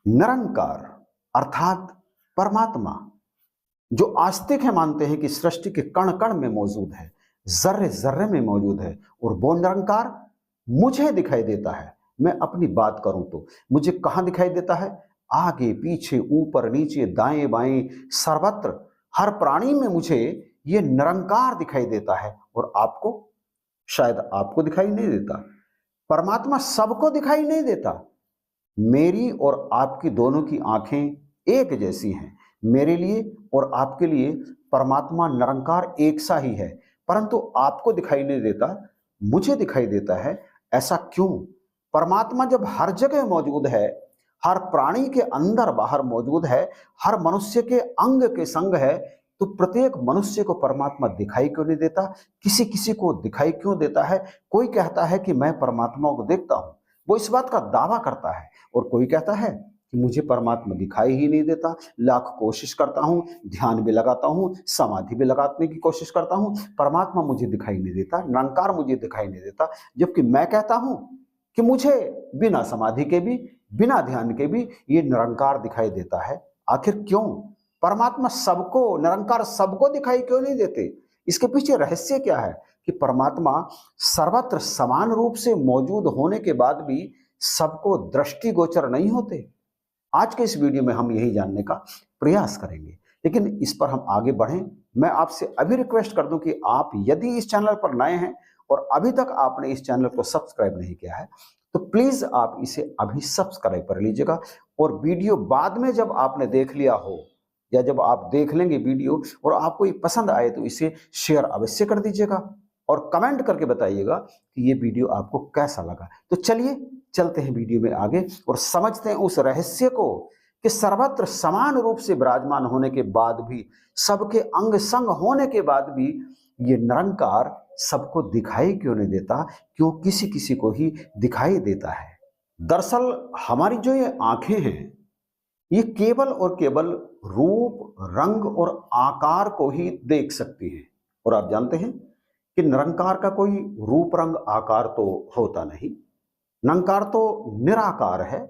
निरंकार अर्थात परमात्मा जो आस्तिक है मानते हैं कि सृष्टि के कण कण में मौजूद है, जर्रे जर्रे में मौजूद है, और वो निरंकार मुझे दिखाई देता है। मैं अपनी बात करूं तो मुझे कहां दिखाई देता है? आगे पीछे ऊपर नीचे दाएं बाएं सर्वत्र हर प्राणी में मुझे ये निरंकार दिखाई देता है। और आपको, शायद आपको दिखाई नहीं देता। परमात्मा सबको दिखाई नहीं देता। मेरी और आपकी दोनों की आंखें एक जैसी हैं। मेरे लिए और आपके लिए परमात्मा निरंकार एक सा ही है, परंतु आपको दिखाई नहीं देता, मुझे दिखाई देता है। ऐसा क्यों? परमात्मा जब हर जगह मौजूद है, हर प्राणी के अंदर बाहर मौजूद है, हर मनुष्य के अंग के संग है, तो प्रत्येक मनुष्य को परमात्मा दिखाई क्यों नहीं देता? किसी किसी को दिखाई क्यों देता है? कोई कहता है कि मैं परमात्मा को देखता हूं, वो इस बात का दावा करता है, और कोई कहता है कि मुझे परमात्मा दिखाई ही नहीं देता, लाख कोशिश करता हूं, ध्यान भी लगाता हूं, समाधि भी लगाने की कोशिश करता हूं, परमात्मा मुझे दिखाई नहीं देता, निरंकार मुझे दिखाई नहीं देता। जबकि मैं कहता हूं कि मुझे बिना समाधि के भी, बिना ध्यान के भी ये निरंकार दिखाई देता है। आखिर क्यों? परमात्मा सबको, निरंकार सबको दिखाई क्यों नहीं देते? इसके पीछे रहस्य क्या है कि परमात्मा सर्वत्र समान रूप से मौजूद होने के बाद भी सबको दृष्टिगोचर नहीं होते? आज के इस वीडियो में हम यही जानने का प्रयास करेंगे, लेकिन इस पर हम आगे बढ़ें, मैं आपसे अभी रिक्वेस्ट कर दूं कि आप यदि इस चैनल पर नए हैं और अभी तक आपने इस चैनल को सब्सक्राइब नहीं किया है, तो प्लीज आप इसे अभी सब्सक्राइब कर लीजिएगा। और वीडियो बाद में जब आपने देख लिया हो, या जब आप देख लेंगे वीडियो और आपको ये पसंद आए, तो इसे शेयर अवश्य कर दीजिएगा और कमेंट करके बताइएगा कि ये वीडियो आपको कैसा लगा। तो चलिए चलते हैं वीडियो में आगे और समझते हैं उस रहस्य को कि सर्वत्र समान रूप से विराजमान होने के बाद भी, सबके अंग संग होने के बाद भी, ये निरंकार सबको दिखाई क्यों नहीं देता? क्यों किसी किसी को ही दिखाई देता है? दरअसल हमारी जो ये आंखें हैं, ये केवल और केवल रूप, रंग और आकार को ही देख सकती हैं। और आप जानते हैं कि निरंकार का कोई रूप, रंग, आकार तो होता नहीं। निरंकार तो निराकार है,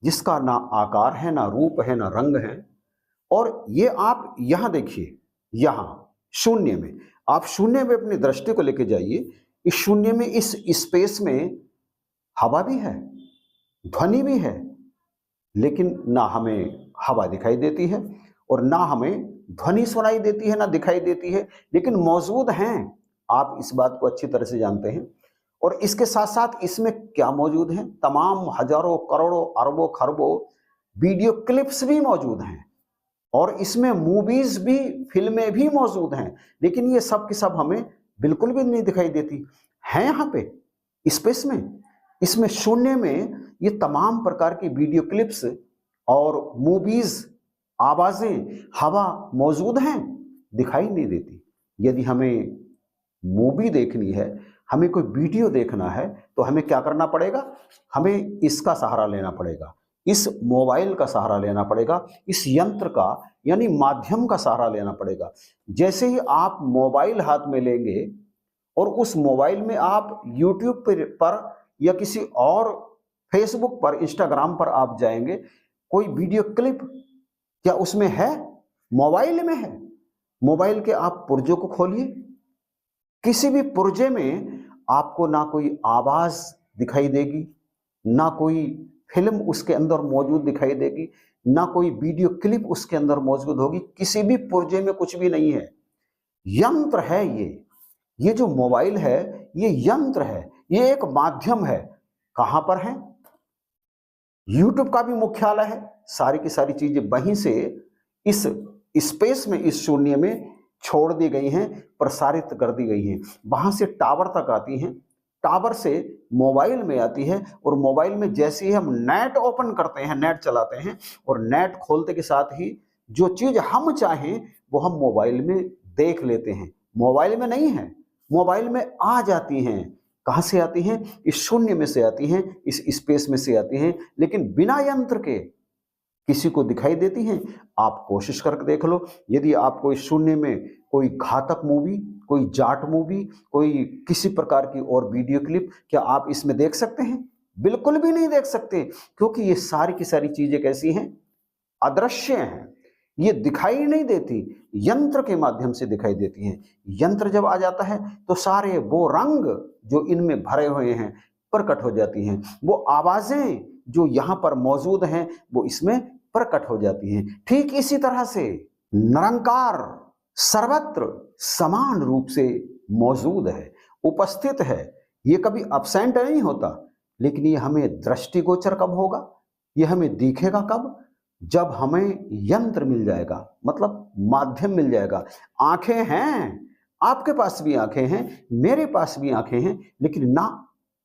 जिसका ना आकार है, ना रूप है, ना रंग है। और ये आप यहां देखिए, यहां शून्य में, आप शून्य में अपनी दृष्टि को लेके जाइए। इस शून्य में, इस स्पेस में हवा भी है, ध्वनि भी है, लेकिन ना हमें हवा दिखाई देती है और ना हमें ध्वनि सुनाई देती है, ना दिखाई देती है, लेकिन मौजूद हैं। आप इस बात को अच्छी तरह से जानते हैं। और इसके साथ साथ इसमें क्या मौजूद है? तमाम हजारों, करोड़ों, अरबों, खरबों वीडियो क्लिप्स भी मौजूद हैं, और इसमें मूवीज भी, फिल्में भी मौजूद हैं, लेकिन ये सब की सब हमें बिल्कुल भी नहीं दिखाई देती है। यहाँ पे स्पेस में, इसमें शून्य में, ये तमाम प्रकार की वीडियो क्लिप्स और मूवीज, आवाजें, हवा मौजूद हैं, दिखाई नहीं देती। यदि हमें मूवी देखनी है, हमें कोई वीडियो देखना है, तो हमें क्या करना पड़ेगा? हमें इसका सहारा लेना पड़ेगा, इस मोबाइल का सहारा लेना पड़ेगा, इस यंत्र का यानी माध्यम का सहारा लेना पड़ेगा। जैसे ही आप मोबाइल हाथ में लेंगे और उस मोबाइल में आप यूट्यूब पर या किसी और फेसबुक पर, इंस्टाग्राम पर आप जाएंगे, कोई वीडियो क्लिप क्या उसमें है? मोबाइल में है। मोबाइल के आप पुर्जों को खोलिए, किसी भी पुर्जे में आपको ना कोई आवाज दिखाई देगी, ना कोई फिल्म उसके अंदर मौजूद दिखाई देगी, ना कोई वीडियो क्लिप उसके अंदर मौजूद होगी। किसी भी पुर्जे में कुछ भी नहीं है। यंत्र है ये जो मोबाइल है, ये यंत्र है, ये एक माध्यम है। कहां पर है? यूट्यूब का भी मुख्यालय है। सारी की सारी चीजें वहीं से इस स्पेस में, इस शून्य में छोड़ दी गई हैं, प्रसारित कर दी गई हैं। वहां से टावर तक आती हैं, टावर से मोबाइल में आती है, और मोबाइल में जैसे ही हम नेट ओपन करते हैं, नेट चलाते हैं, और नेट खोलते के साथ ही जो चीज हम चाहें वो हम मोबाइल में देख लेते हैं। मोबाइल में नहीं है, मोबाइल में आ जाती हैं। कहां से आती हैं? इस शून्य में से आती हैं, इस स्पेस में से आती हैं, लेकिन बिना यंत्र के किसी को दिखाई देती हैं? आप कोशिश करके देख लो। यदि आपको इस शून्य में कोई घातक मूवी, कोई जाट मूवी, कोई किसी प्रकार की और वीडियो क्लिप, क्या आप इसमें देख सकते हैं? बिल्कुल भी नहीं देख सकते, क्योंकि ये सारी की सारी चीजें कैसी हैं? अदृश्य हैं, ये दिखाई नहीं देती, यंत्र के माध्यम से दिखाई देती हैं। यंत्र जब आ जाता है तो सारे वो रंग जो इनमें भरे हुए हैं प्रकट हो जाती हैं, वो आवाजें जो यहाँ पर मौजूद हैं वो इसमें प्रकट हो जाती हैं। ठीक इसी तरह से निरंकार सर्वत्र समान रूप से मौजूद है, उपस्थित है। ये कभी अब्सेंट नहीं होता, लेकिन ये हमें दृष्टिगोचर कब होगा? ये हमें दिखेगा कब? जब हमें यंत्र मिल जाएगा, मतलब माध्यम मिल जाएगा। आंखें हैं, आपके पास भी आंखें हैं, मेरे पास भी आंखें हैं, लेकिन ना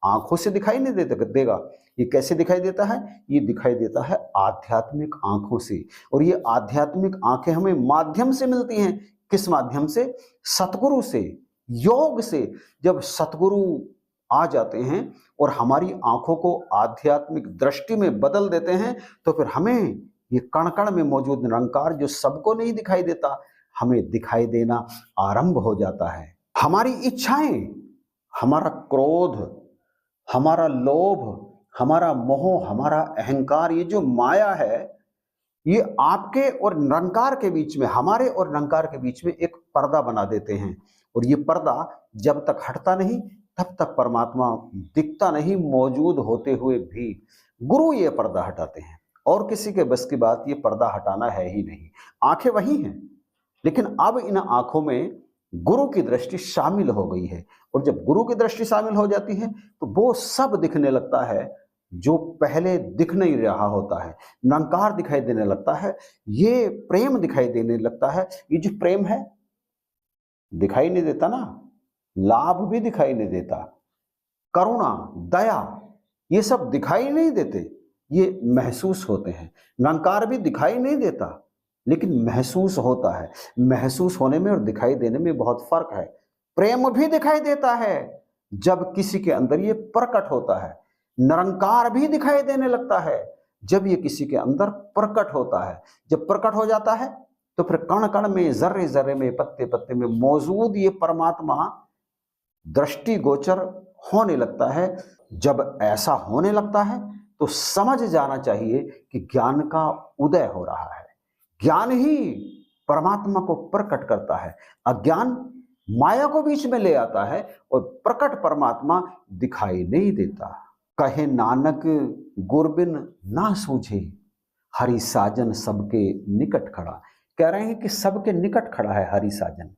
आंखों से दिखाई नहीं देगा। ये कैसे दिखाई देता है? ये दिखाई देता है आध्यात्मिक आंखों से। और ये आध्यात्मिक आंखें हमें माध्यम से मिलती हैं। किस माध्यम से? सतगुरु से, योग से। जब सतगुरु आ जाते हैं और हमारी आंखों को आध्यात्मिक दृष्टि में बदल देते हैं, तो फिर हमें ये कण कण में मौजूद निरंकार जो सबको नहीं दिखाई देता, हमें दिखाई देना आरंभ हो जाता है। हमारी इच्छाएं, हमारा क्रोध, हमारा लोभ, हमारा मोह, हमारा अहंकार, ये जो माया है, ये आपके और निरंकार के बीच में, हमारे और निरंकार के बीच में एक पर्दा बना देते हैं। और ये पर्दा जब तक हटता नहीं तब तक परमात्मा दिखता नहीं, मौजूद होते हुए भी। गुरु ये पर्दा हटाते हैं, और किसी के बस की बात ये पर्दा हटाना है ही नहीं। आंखें वही हैं, लेकिन अब इन आंखों में गुरु की दृष्टि शामिल हो गई है। और जब गुरु की दृष्टि शामिल हो जाती है तो वो सब दिखने लगता है जो पहले दिख नहीं रहा होता है। निरंकार दिखाई देने लगता है, ये प्रेम दिखाई देने लगता है। ये जो प्रेम है दिखाई नहीं देता ना, लाभ भी दिखाई नहीं देता, करुणा, दया, ये सब दिखाई नहीं देते, ये महसूस होते हैं। निरंकार भी दिखाई नहीं देता, लेकिन महसूस होता है। महसूस होने में और दिखाई देने में बहुत फर्क है। प्रेम भी दिखाई देता है जब किसी के अंदर ये प्रकट होता है। निरंकार भी दिखाई देने लगता है जब ये किसी के अंदर प्रकट होता है। जब प्रकट हो जाता है तो फिर कण कण में, जर्रे जर्रे में, पत्ते पत्ते में मौजूद ये परमात्मा दृष्टिगोचर होने लगता है। जब ऐसा होने लगता है तो समझ जाना चाहिए कि ज्ञान का उदय हो रहा है। ज्ञान ही परमात्मा को प्रकट करता है। अज्ञान माया को बीच में ले आता है और प्रकट परमात्मा दिखाई नहीं देता। कहे नानक गुरबिन ना सूझे, हरि साजन सबके निकट खड़ा। कह रहे हैं कि सबके निकट खड़ा है हरि साजन।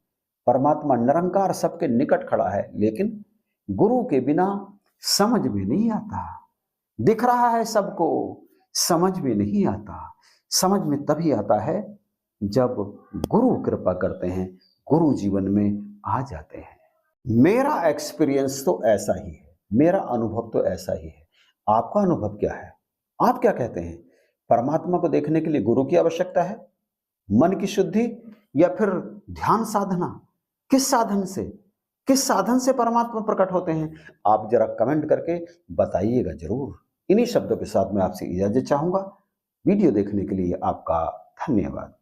परमात्मा निरंकार सबके निकट खड़ा है, लेकिन गुरु के बिना समझ में नहीं आता। दिख रहा है सबको, समझ में नहीं आता। समझ में तभी आता है जब गुरु कृपा करते हैं, गुरु जीवन में आ जाते हैं। मेरा एक्सपीरियंस तो ऐसा ही है, मेरा अनुभव तो ऐसा ही है। आपका अनुभव क्या है? आप क्या कहते हैं? परमात्मा को देखने के लिए गुरु की आवश्यकता है, मन की शुद्धि, या फिर ध्यान साधना? किस साधन से परमात्मा प्रकट होते हैं? आप जरा कमेंट करके बताइएगा जरूर। इन्हीं शब्दों के साथ मैं आपसे इजाजत चाहूंगा। वीडियो देखने के लिए आपका धन्यवाद।